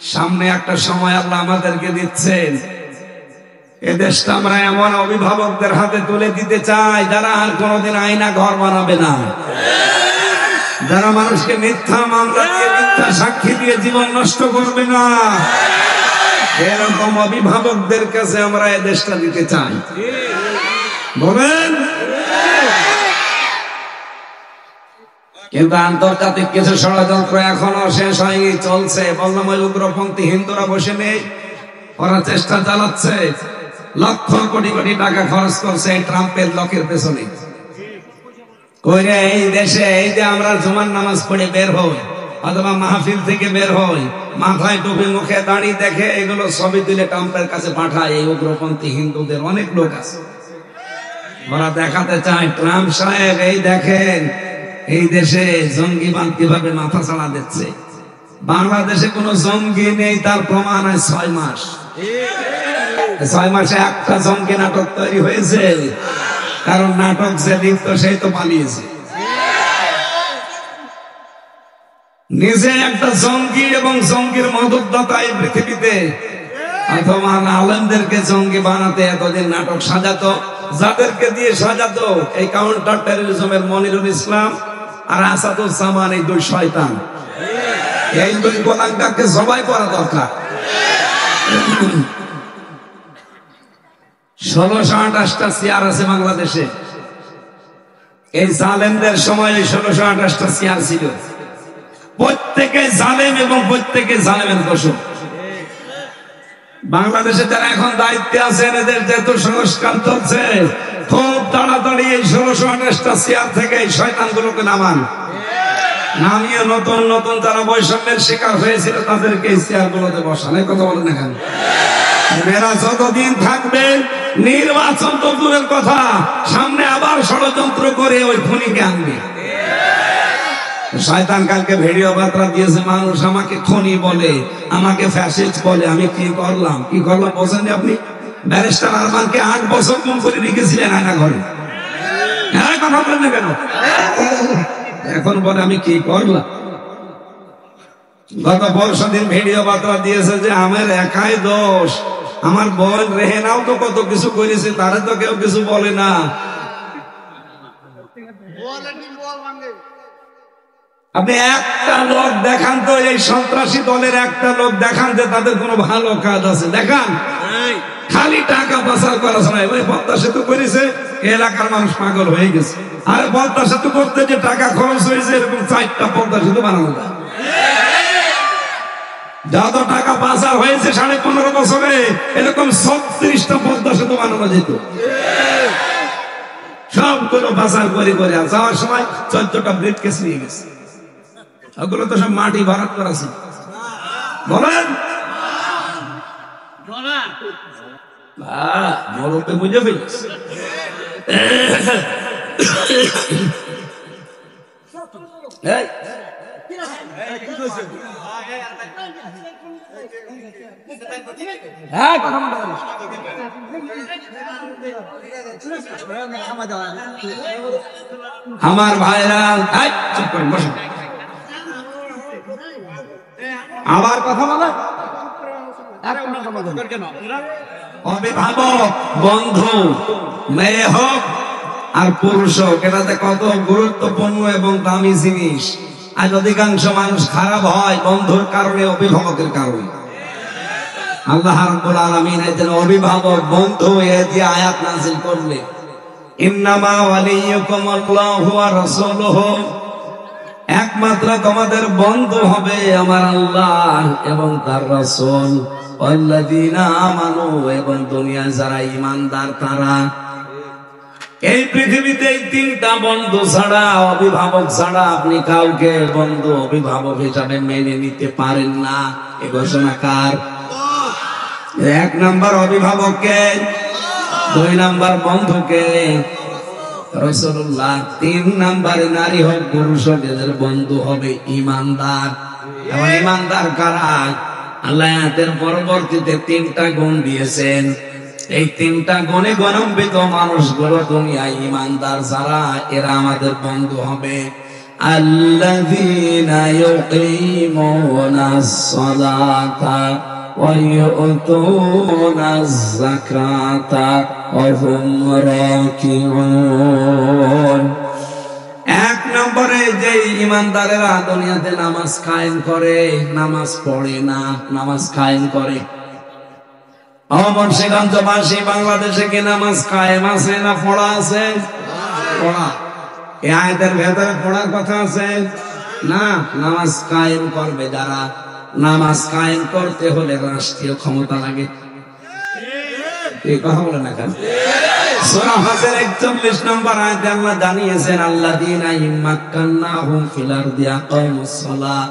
সামনে একটা সময় আল্লাহ আমাদেরকে দিচ্ছেন, এ দেশটা আমরা এমন অভিভাবকদের হাতে তুলে দিতে চাই যারা আর কোনোদিন আয়না ঘর বানাবে না, যারা মানুষকে মিথ্যা মামলা দিয়ে মিথ্যা সাক্ষী দিয়ে জীবন নষ্ট করবে না। এরকম অভিভাবকদের কাছে আমরা এ দেশটা দিতে চাই, বলেন। কিন্তু আন্তর্জাতিক কিছু ষড়যন্ত্র এখনো শেষ হয়নি, চলছে। বললাম ওই উগ্রপন্থী হিন্দুরা বসে নেই, ওরা চেষ্টা চালাচ্ছে, লক্ষ কোটি কোটি টাকা খরচ করছে ট্রাম্পের লোকের পেছনে। কইরে এই দেশে এই যে আমরা জুমার নামাজ পড়ে বের হই অথবা মাহফিল থেকে বের হই, মাথায় টুপি মুখে দাঁড়িয়ে দেখে এগুলো ছবি তুলে ট্রাম্পের কাছে পাঠায়। এই উগ্রপন্থী হিন্দুদের অনেক লোক আছে, ওরা দেখাতে চায় ট্রাম্প সাহেব এই দেখেন এই দেশে জঙ্গিবাদ কিভাবে মাথা ছাড়া দিচ্ছে। বাংলাদেশে কোনো জঙ্গি নেই, তার প্রমাণ হয় 6 মাস। 6 মাসে একটা জঙ্গি নাটক তৈরি হয়েছে, কারণ নাটক যে লিখত সেই তো পালিয়েছে। নিজে একটা জঙ্গি এবং জঙ্গির মদতদাতা এই পৃথিবীতে, অথবা আলেমদেরকে জঙ্গি বানাতে এতদিন নাটক সাজাতো। যাদেরকে দিয়ে সাজাতো এই কাউন্টার টেররিজমের মনিরুল ইসলাম আর আসাদুজ্জামান, এই 2 শয়তান, এই 2 গোলাঙ্গাকে জবাই করা দরকার। 1628টা চেয়ার আছে বাংলাদেশে। এই জালেমদের সময় 1628টা চেয়ার ছিল, প্রত্যেকে জালেম এবং প্রত্যেকে জালেমের দোষক। বাংলাদেশে যারা এখন দায়িত্বে আছেন এদের যেহেতু সংস্কার চলছে, খুব তাড়াতাড়ি এই 1628টা চেয়ার থেকে এই শয়তানগুলোকে নামান, নামিয়ে নতুন নতুন যারা বৈষম্যের শিকার হয়েছিল তাদেরকে এই চেয়ারগুলোতে বসান। এই কথা বলেন না কেন? এরা যতদিন থাকবে নির্বাচন তো দূরের কথা, সামনে আবার ষড়যন্ত্র করে ওই খুনিকে আনবে। শয়তান কালকে ভিডিও বার্তা দিয়েছে, মানুষ আমাকে খনি বলে, আমাকে ফ্যাসিস্ট বলে। আমি কি করলাম বোঝেন আপনি? ব্যারিস্টার আরমানকে 8 বছর গুম করে রেখেছিলেন আয়না ঘরে। হ্যাঁ, কথা বলেন না কেন? এখন বলে আমি কি করলাম। গত পরশু দিন ভিডিও বার্তা দিয়েছে যে আমার একাই দোষ, আমার বোন রেহেনাও তো কত কিছু করেছে, তারা তো কেউ কিছু বলে না। আপনি একটা লোক দেখান তো, এই সন্ত্রাসী দলের একটা লোক দেখান যে তাদের কোনো ভালো কাজ আছে, দেখান। খালি টাকা পাচার করা শোনায়। ওই পদ্মা সেতু করেছে, এলাকার মানুষ পাগল হয়ে গেছে। আর পদ্মা সেতু করতে যে টাকা খরচ হয়েছে, এরকম 4টা পদ্মা সেতু বানানো যায়। যত টাকা পাচার হয়েছে 15.5 বছরে, এরকম 36টা পদ্মা সেতু বানানো যেত। সবগুলো পাচার করে করে যাওয়ার সময় 14টা ব্রিফ কেস নিয়ে গেছে। ওগুলো তো সব মাটি ভরাট করা ছিল। বলেন, মরতে বুঝে ফেলিস। আমার ভাইরা চুপ করে বসে, আবার কথা বলে। অভিভাবক, বন্ধু, মেয়ে হোক আর পুরুষ হোক, এটাতে কত গুরুত্বপূর্ণ এবং দামি জিনিস। আজ অধিকাংশ মানুষ খারাপ হয় বন্ধুর কারণে, অভিভাবকের কারণে। আল্লাহ রাব্বুল আলামিন এর অভিভাবক বন্ধু এ দিয়ে আয়াত নাযিল করলে, ইন্নামা ওয়ালিয়ুকুমুল্লাহু ওয়া রাসূলুহু, একমাত্র তোমাদের বন্ধু হবে আমার আল্লাহ এবং তার রাসূল, ওয়াল্লাযীনা আমানু, এবং দুনিয়ায় যারা ঈমানদার তারা। এই পৃথিবীতে এই 3টা বন্ধু ছাড়া, অভিভাবক ছাড়া আপনি কাউকে বন্ধু অভিভাবক হিসাবে মেনে নিতে পারেন না। এ ঘোষণা কার? 1 নাম্বার অভিভাবককে, 2 নাম্বার বন্ধুকে রাসূলুল্লাহ, 3 নাম্বারে নারী হোক পুরুষ হোক এদের বন্ধু হবে ঈমানদার। এবং ঈমানদার কারা? আল্লাহ এর পরবর্তীতে 3টা গুণ দিয়েছেন। এই 3টা গুণে গণান্বিত মানুষগুলো দুনিয়ায় ঈমানদার যারা, এরা আমাদের বন্ধু হবে। আল্লাযীনা ইউকিমুনাস সালাতা ওয়া ইউতুনাজ যাকাতা ওয়া হুম রাকিউন। এক নম্বরে যে ইমানদারেরা দুনিয়াতে নামাজ কায়েম করে, নামাজ পড়ে না, নামাজ কায়েম করে। মুন্সিগঞ্জবাসী, বাংলাদেশে কি নামাজ কায়েম আছে না পড়া আছে? পড়া। এই আয়াতের ভেতরে পড়ার কথা আছে না? নামাজ কায়েম করবে যারা, নামাজ কায়েম করতে হলে রাষ্ট্রীয় ক্ষমতা লাগে। এই কথা বলে না কেন? সূরা হজের 41 নম্বর আয়াতে আল্লাহ জানিয়েছেন, আল্লাযীনা ইম্মাক্কান্নাহুম ফিল আরদি আকামুস সালাহ।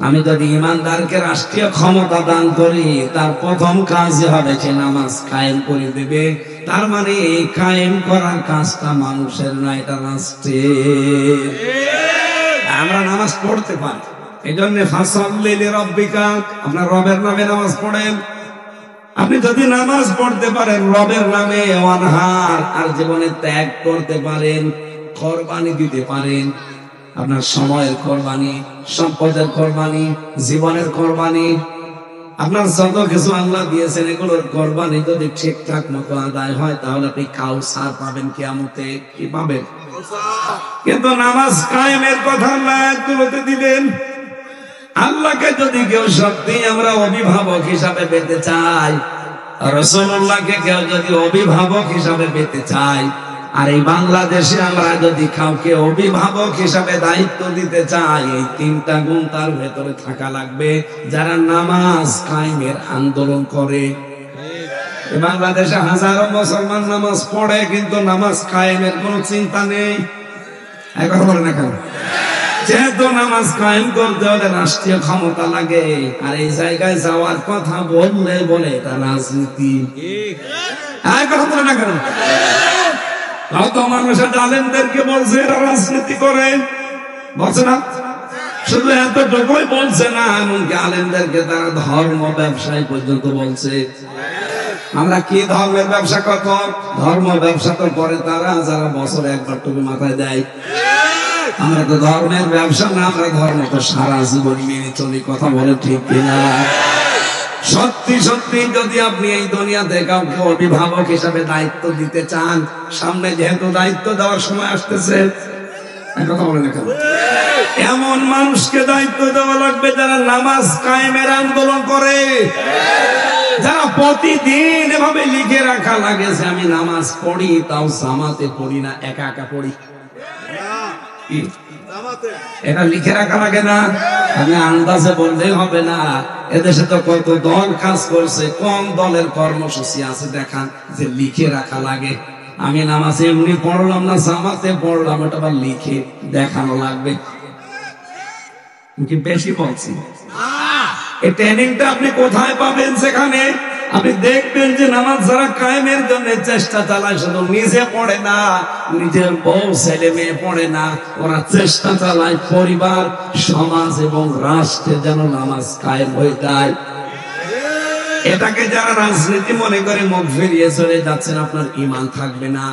আমি যদি ইমানদারকে রাষ্ট্রীয় ক্ষমতা দান করি, তার প্রথম কাজ হবে যে নামাজ কায়েম করে দেবে। তার মানে এই কায়েম করার কাজটা মানুষের না, এটা রাষ্ট্রের। আমরা নামাজ পড়তে পারি, এই জন্য ফাসাল্লি লিরাব্বিকা, আপনার রবের নামে নামাজ পড়েন। আপনি যদি নামাজ পড়তে পারেন রবের নামে, ওয়ানহার, আর জীবনে ত্যাগ করতে পারেন, কোরবানি দিতে পারেন, আপনার সময়ের কোরবানি, সম্পদের কোরবানি, জীবনের কোরবানি, আপনার যত কিছু আল্লাহ দিয়েছেন এগুলোর কোরবানি যদি ঠিকঠাক মতো আদায় হয়, তাহলে আপনি কাউসার পাবেন কিয়ামতে। কি পাবেন? কিন্তু নামাজ কায়েমের কথা আল্লাহ আয়াতগুলোতে দিলেন। আল্লাহকে যদি কেউ সত্যি আমরা অভিভাবক হিসাবে পেতে চাই, রাসূলুল্লাহকে কেউ যদি অভিভাবক হিসাবে পেতে চাই, আর এই বাংলাদেশে আমরা যদি কাউকে অভিভাবক হিসাবে দায়িত্ব দিতে চাই, এই তিনটা গুণ তার ভেতরে থাকা লাগবে। যারা নামাজ কায়েমের আন্দোলন করে। বাংলাদেশে হাজারো মুসলমান নামাজ পড়ে, কিন্তু নামাজ কায়েমের কোনো চিন্তা নেই। কথা বলে না কেন? যেহেতু নামাজ কায়েম করতে হলে রাষ্ট্রীয় ক্ষমতা লাগে, আর এই জায়গায় যাওয়ার কথা বললে বলে এটা রাজনীতি। কথা বলে না কেন? কত মানুষ আলেমদেরকে বলছে এরা রাজনীতি করে, বলছে না? শুধু এতটুকুই বলছে না, এমনকি আলেমদেরকে তারা ধর্ম ব্যবসায়ী পর্যন্ত বলছে। আমরা কি ধর্মের ব্যবসা করব? ধর্ম ব্যবসা তো করে তারা যারা বছরে একবার টুপি মাথায় দেয়। আমরা তো ধর্মের ব্যবসা না, আমরা ধর্ম তো সারা জীবন মেনে চলি। কথা বলে ঠিক কিনা? সত্যি সত্যি যদি আপনি এই দুনিয়াতে কাউকে অভিভাবক হিসাবে দায়িত্ব দিতে চান, সামনে যেহেতু দায়িত্ব দেওয়ার সময় আসতেছে, কথা বলে না কেন? এমন মানুষকে দায়িত্ব দেওয়া লাগবে যারা নামাজ কায়েমের আন্দোলন করে, যারা প্রতিদিন এভাবে লিখে রাখা লাগে যে আমি নামাজ পড়ি, তাও জামাতে পড়ি না, একা একা পড়ি। এটা লিখে রাখা লাগে না? আমি আন্দাজে বললেই হবে না। এদেশে তো কত দল কাজ করছে, কোন দলের কর্মসূচি আছে দেখান যে লিখে রাখা লাগে। আমি নামাজে এমনি পড়লাম না জামাতে পড়লাম, এটা আবার লিখে দেখানো লাগবে। কি বেশি বলছি? এই ট্রেনিংটা আপনি কোথায় পাবেন? সেখানে আপনি দেখবেন যে নামাজ যারা কায়েমের জন্য চেষ্টা চালায়, শুধু নিজে পড়ে না, নিজের বউ ছেলে মেয়ে পড়ে না, ওরা চেষ্টা চালায় পরিবার, সমাজ এবং রাষ্ট্রে যেন নামাজ কায়েম হয়ে যায়। এটাকে যারা রাজনীতি মনে করে মুখ ফিরিয়ে চলে যাচ্ছেন, আপনার ঈমান থাকবে না।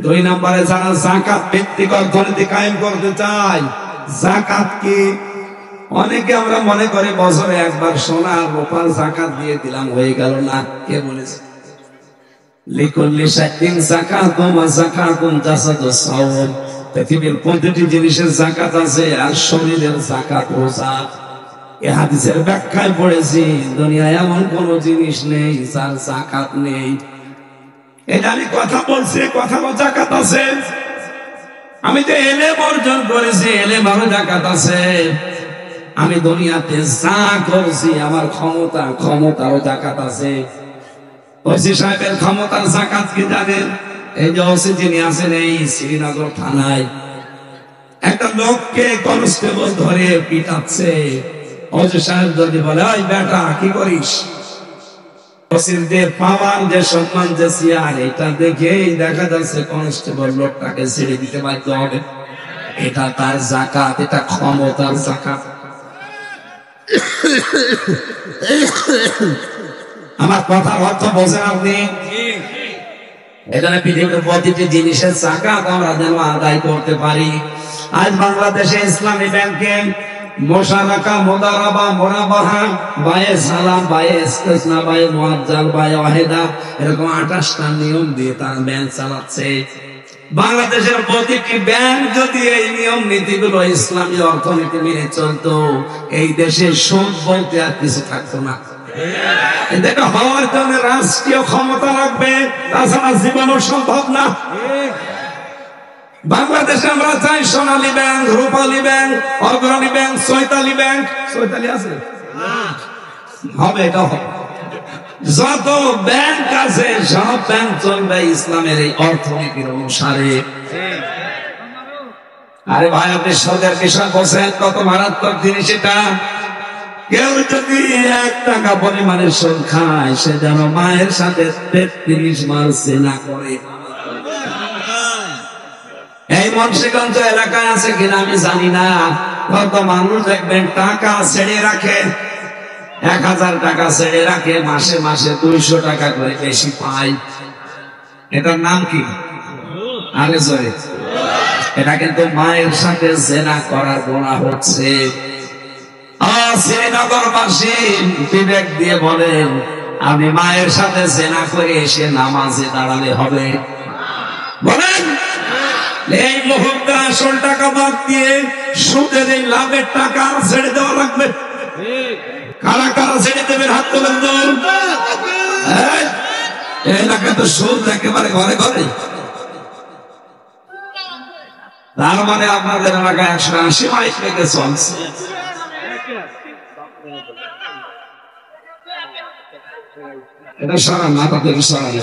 2 নম্বরে যারা যাকাত ভিত্তিক অর্থনীতি কায়েম করতে চায়। যাকাত কি? অনেকে আমরা মনে করি বছরে একবার সোনা রূপার যাকাত দিয়ে দিলাম, হয়ে গেল। না, কে বলেছে? লিকুল্লি শাইইন যাকাতুন ওয়া যাকাতুন জাসাদুস সাওম। পৃথিবীর প্রতিটি জিনিসের যাকাত আছে, আর শরীরের যাকাত রোজা। এই হাদিসের ব্যাখ্যায় পড়েছি, দুনিয়ায় এমন কোন জিনিস নেই যার যাকাত নেই। এটা আমি কথা বলছি, কথা যাকাত আছে। আমি যে এলেম অর্জন করেছি, এলেমেরও যাকাত আছে। আমি দুনিয়াতে যা করছি, আমার ক্ষমতারও যাকাত আছে। ওসি সাহেবের ক্ষমতার যাকাত কি জানেন? এই যে ওসি যিনি আছেন এই শ্রীনগর থানায়, একটা লোককে কনস্টেবল ধরে পিটাচ্ছে। ওসি সাহেব যদি বলে, ওই বেটা কি করিস? ওসির যে পাওয়ার, যে সম্মান, যে চেয়ার, এটা দেখেই দেখা যাচ্ছে কনস্টেবল লোকটাকে ছেড়ে দিতে বাধ্য হবে। এটা তার যাকাত, এটা ক্ষমতার যাকাত। আমার কথার অর্থ বোঝেন আপনি? এখানে পৃথিবীর প্রতিটি জিনিসের যাকাত আমরা যেন আদায় করতে পারি। আজ বাংলাদেশে ইসলামী ব্যাংকে মোশারাকা, মুদারাবা, মুরাবাহা, বায়ে সালাম, বায়ে ইস্তিসনা, বায়ে মুআজ্জাল, বায়ে ওয়াহিদা, এরকম 28টা নিয়ম দিয়ে তারা ব্যাংক চালাচ্ছে। বাংলাদেশের প্রতিটি ব্যাংক যদি এই নিয়ম নীতিগুলো ইসলামী অর্থনীতি মেনে চলতো, এই দেশে সুদ বলতে আর কিছু থাকতো না। এটা হওয়ার জন্য রাষ্ট্রীয় ক্ষমতা লাগবে, তাছাড়া জীবনও সম্ভব না। বাংলাদেশে আমরা চাই সোনালী ব্যাংক, রূপালী ব্যাংক, অগ্রণী ব্যাংক, চৈতালি ব্যাংক। চৈতালি আছে হবে, এটা হবে। যত ব্যাংক আছে সব ব্যাংক চলবে ইসলামের এই অর্থনীতির অনুসারে। আরে ভাই, আপনি সুদের বিষয় বলছেন, কত মারাত্মক জিনিস এটা। কেউ যদি 1 টাকা পরিমাণের সুদ খায়, সে যেন মায়ের সাথে 33 বার জিনা করে। এই মুন্সিগঞ্জ এলাকায় আছে কিনা আমি জানি না, কত মানুষ দেখবেন টাকা ছেড়ে রাখে, 1000 টাকা ছেড়ে রাখে, মাসে মাসে 200 টাকা করে বেশি পায়। এটার নাম কি? আরে সরি, এটা কিন্তু মায়ের সাথে জেনা করার গুনাহ হচ্ছে। শ্রীনগরবাসী বিবেক দিয়ে বলেন, আমি মায়ের সাথে জেনা করে এসে নামাজে দাঁড়ালে হবে? বলেন, এই মুহূর্তে আসল টাকা বাদ দিয়ে সুদের এই লাভের টাকা ছেড়ে দেওয়া লাগবে। কারা কারা ছেড়ে দেবেন? হাত তোলেন তো। এই এলাকায় তো সুদ একেবারে ঘরে ঘরে। তার মানে আপনাদের এলাকায় 180 মাইল থেকে চলছে। এটা সারা মাথা থেকে সরানো।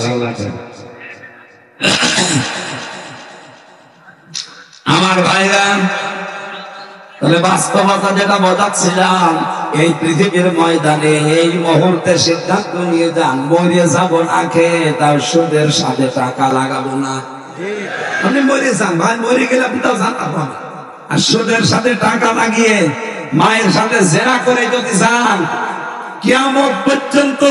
আমার ভাইরা, তাহলে বাস্তবতা যেটা বোঝাচ্ছিলাম, এই পৃথিবীর ময়দানে এই মুহূর্তে সিদ্ধান্ত নিয়ে যান, মরে যাব না খেয়ে তার সুদের সাথে টাকা লাগাবো না। আপনি মরে যান ভাই, মরে গেলে আপনি তাও জানতে পারেন। আর সুদের সাথে টাকা লাগিয়ে মায়ের সাথে জেনা করে যদি যান, কিয়ামত পর্যন্ত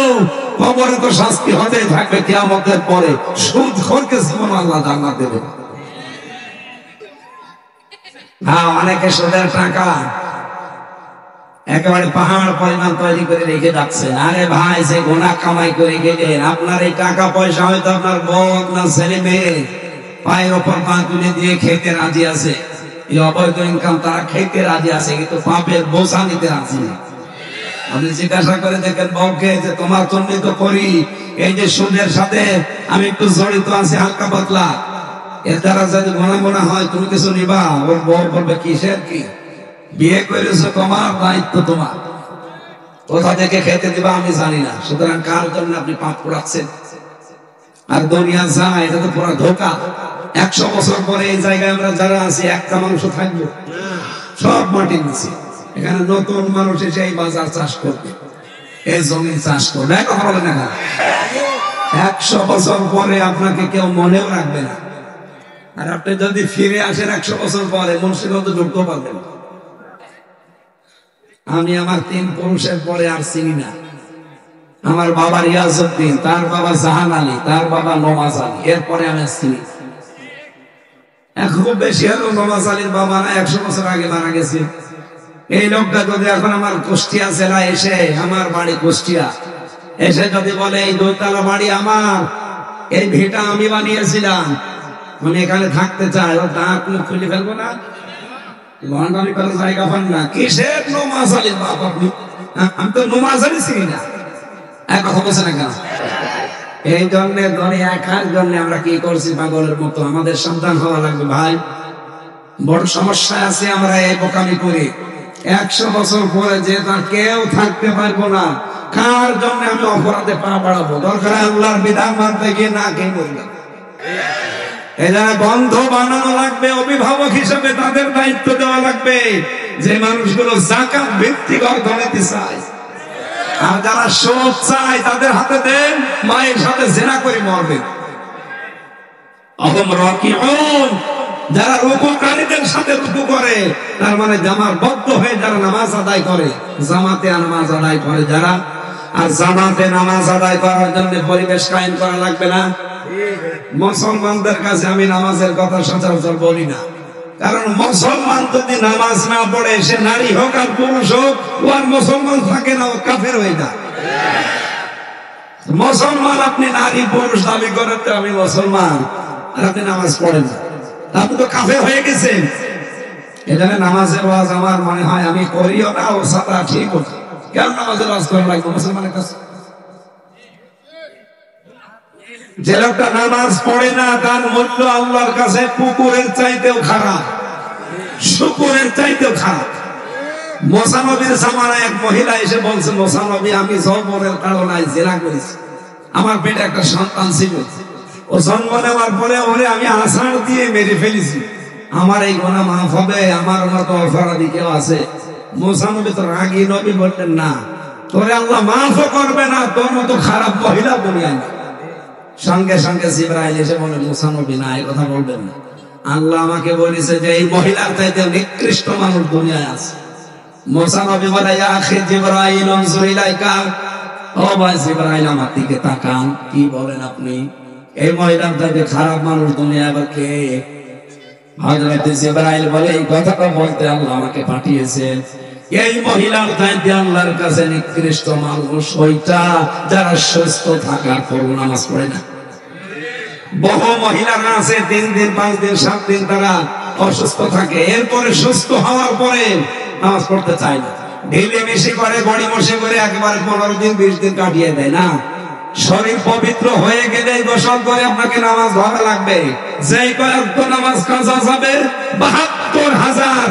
কবরে তো শাস্তি হতেই থাকবে। কিয়ামতের পরে সুদখোরকে জীবন আল্লাহ জান্নাত দেবে। হ্যাঁ, অনেকে সুদের টাকা একেবারে পাহাড় পরিমাণ তৈরি করে রেখে যাচ্ছে। আরে ভাই, যে গুনাহ কামাই করে গেলেন, আপনার এই টাকা পয়সা হয়তো আপনার বউ, আপনার ছেলে মেয়ে পায়ের ওপর পা তুলে দিয়ে খেতে রাজি আছে। এই অবৈধ ইনকাম তারা খেতে রাজি আছে, কিন্তু পাপের বোঝা নিতে রাজি না। আপনি জিজ্ঞাসা করে দেখেন বউকে, যে তোমার জন্য তো করি, এই যে সুদের সাথে আমি একটু জড়িত আছি হালকা পাতলা, এর দ্বারা যদি গোনা হয় তুমি কিছু নিবা? ওর বউ বলবে, কিসের কি? বিয়ে করেছো, তোমার দায়িত্ব তোমার, কোথা থেকে খেতে দিবা আমি জানি না। সুতরাং কার জন্য আপনি পাপ করাচ্ছেন? আর দুনিয়া যা, এটা তো পুরো ধোঁকা। 100 বছর পরে এই জায়গায় আমরা যারা আছি, একটা মানুষ থাকবো, সব মাটির নিচে। এখানে নতুন মানুষ এসে এই বাজার চাষ করবে, এই জমি চাষ করবে, কথা বলে না। 100 বছর পরে আপনাকে কেউ মনেও রাখবে না। আর আপনি যদি ফিরে আসেন 100 বছর পরে, মুন্সিগঞ্জ ঢুকতে পারবেন। আমি আমার 3 পুরুষের পরে আর চিনি না। আমার বাবা রিয়াজউদ্দিন, তার বাবা জাহান আলী, তার বাবা নওয়াজ আলী, এরপরে আমি চিনি। খুব বেশি হলো নওয়াজ আলীর বাবা না 100 বছর আগে মারা গেছে। এই লোকটা যদি এখন আমার কুষ্টিয়া জেলা এসে, আমার বাড়ি কুষ্টিয়া, এসে যদি বলে এই 2 তলা বাড়ি আমার, এই ভিটা আমি বানিয়েছিলাম, আমি এখানে থাকতে চাই, ও দাঁত মুখ খুলে ফেলবো না? লন্ডনে কোনো জায়গা পান না। কিসের নওয়াজ আলীর বাপ আপনি? আমি তো নওয়াজ আলী চিনি না। এক কথা বলছে না কেন? এই জন্য একার জন্য আমরা কি করছি পাগলের মতো? আমাদের সন্তান হওয়া লাগবে ভাই। বড় সমস্যা আছে, আমরা এই বোকামি করি। 100 বছর পরে যে তার কেউ থাকতে পারবো না, কার জন্য আমি অপরাধে পা বাড়াবো? দরকার আল্লাহর বিধান মানতে গিয়ে না কে বললাম। এই জন্য বন্ধ বানানো লাগবে, অভিভাবক হিসেবে তাদের দায়িত্ব দেওয়া লাগবে, যে মানুষগুলো যাকাত ভিত্তিক অর্থনীতি চায়। আর যারা সুদ চায় তাদের হাতে দেন, মায়ের সাথে জেনা করে মরবে। অহম রাকিউন, যারা রুকুকারীদের সাথে রুকু করে, তার মানে জামার বদ্ধ হয়ে যারা নামাজ আদায় করে, জামাতে নামাজ আদায় করে যারা, আর জামাতে নামাজ আদায় করার জন্য পরিবেশ কায়েম করা লাগবে না? মুসলমানদের কাছে আমি নামাজের কথা সচরাচর বলি না, কারণ মুসলমান যদি নামাজ না পড়ে, সে নারী হোক আর পুরুষ হোক, ও আর মুসলমান থাকে না, ও কাফের হয়ে যায়। মুসলমান আপনি নারী পুরুষ দাবি করেন তো আমি মুসলমান, আর আপনি নামাজ পড়েন না, আপনি তো কাফের হয়ে গেছেন। এখানে নামাজের ওয়াজ আমার মনে হয় আমি করিও না, ও সাথে ঠিক হতো। কেন নামাজের ওয়াজ করা লাগবে মুসলমানের কাছে? যে লোকটা নামাজ পড়ে না, তার মূল্য আল্লাহর কাছে কুকুরের চাইতেও খারাপ, শুকুরের চাইতেও খারাপ। মুসা নবীর জামানায় এক মহিলা এসে বলছে, মুসা নবী, আমি যৌবনের কারণে জিনা করেছি, আমার পেটে একটা সন্তান ছিল, ও জন্ম নেওয়ার পরে ওরে আমি আষাঢ় দিয়ে মেরে ফেলেছি, আমার এই গুনাহ মাফ হবে? আমার মতো অপরাধী কেউ আছে? মুসা নবী তো রাগী নবী, বললেন না, তোরে আল্লাহ মাফও করবে না, তোর মতো খারাপ মহিলা দুনিয়ায়। সঙ্গে সঙ্গে জিবরাইল এসে বলে, মুসা নবী না, এই কথা বলবেন না, আল্লাহ আমাকে বলেছে যে এই মহিলার চাইতে নিকৃষ্ট মানুষ দুনিয়ায় আছে। মুসা নবী বলে, ইয়া আখি জিবরাইল আনজুর ইলাইকা, ও ভাই জিবরাইল আমার দিকে তাকান, কি বলেন আপনি? এই মহিলার চাইতে খারাপ মানুষ দুনিয়ায় আবার কে? হযরত জিবরাইল বলে, এই কথাটা বলতে আল্লাহ আমাকে পাঠিয়েছেন। এই মহিলার চাইতে আল্লাহর কাছে নিকৃষ্ট মানুষ ওইটা যারা সুস্থ থাকার পরও নামাজ পড়ে না। বহু মহিলারা আছে 3 দিন 5 দিন 7 দিন তারা অসুস্থ থাকে, এরপরে সুস্থ হওয়ার পরে নামাজ পড়তে চায় না, ঢিলে মিশি করে, বড়ি মশে করে একেবারে 15 দিন 20 দিন কাটিয়ে দেয়। না, শরীর পবিত্র হয়ে গেলে গোসল করে আপনাকে নামাজ ধরা লাগবে। যেই কয়েক নামাজ কাজা যাবে 72,000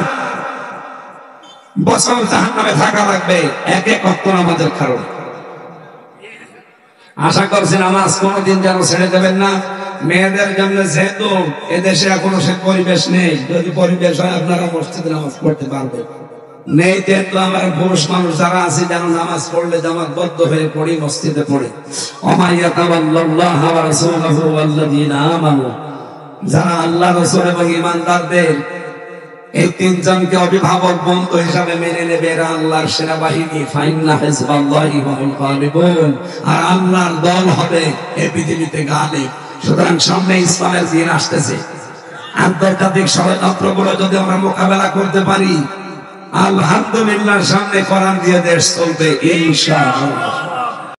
বছর জাহান্নামে থাকা লাগবে এক এক ওয়াক্ত নামাজের কারণে। আশা করছি নামাজ কোনদিন যেন ছেড়ে দেবেন না। মেয়েদের জন্য যেহেতু এদেশে এখনো সে পরিবেশ নেই, যদি পরিবেশ হয় আপনারা মসজিদে নামাজ পড়তে পারবেন, নেই যেহেতু আমরা পুরুষ মানুষ যারা আছি যেন নামাজ পড়লে জামাতবদ্ধ হয়ে পড়ি, মসজিদে পড়ি। যারা আল্লাহ রাসূল এবং ঈমানদারদের এই 3 জনকে অভিভাবক বন্ধু হিসাবে মেনে নেবে, এরা আল্লাহর সেনাবাহিনী, ফাইন্না হিজবাল্লাহি হুমুল গালিবুন, আর আল্লাহর দল হবে এই পৃথিবীতে গালিব। সুতরাং সামনে ইসলামের দিন আসতেছে, আন্তর্জাতিক ষড়যন্ত্রগুলো যদি আমরা মোকাবেলা করতে পারি, আলহামদুলিল্লাহ সামনে কোরআন দিয়ে দেশ চলবে ইনশাআল্লাহ।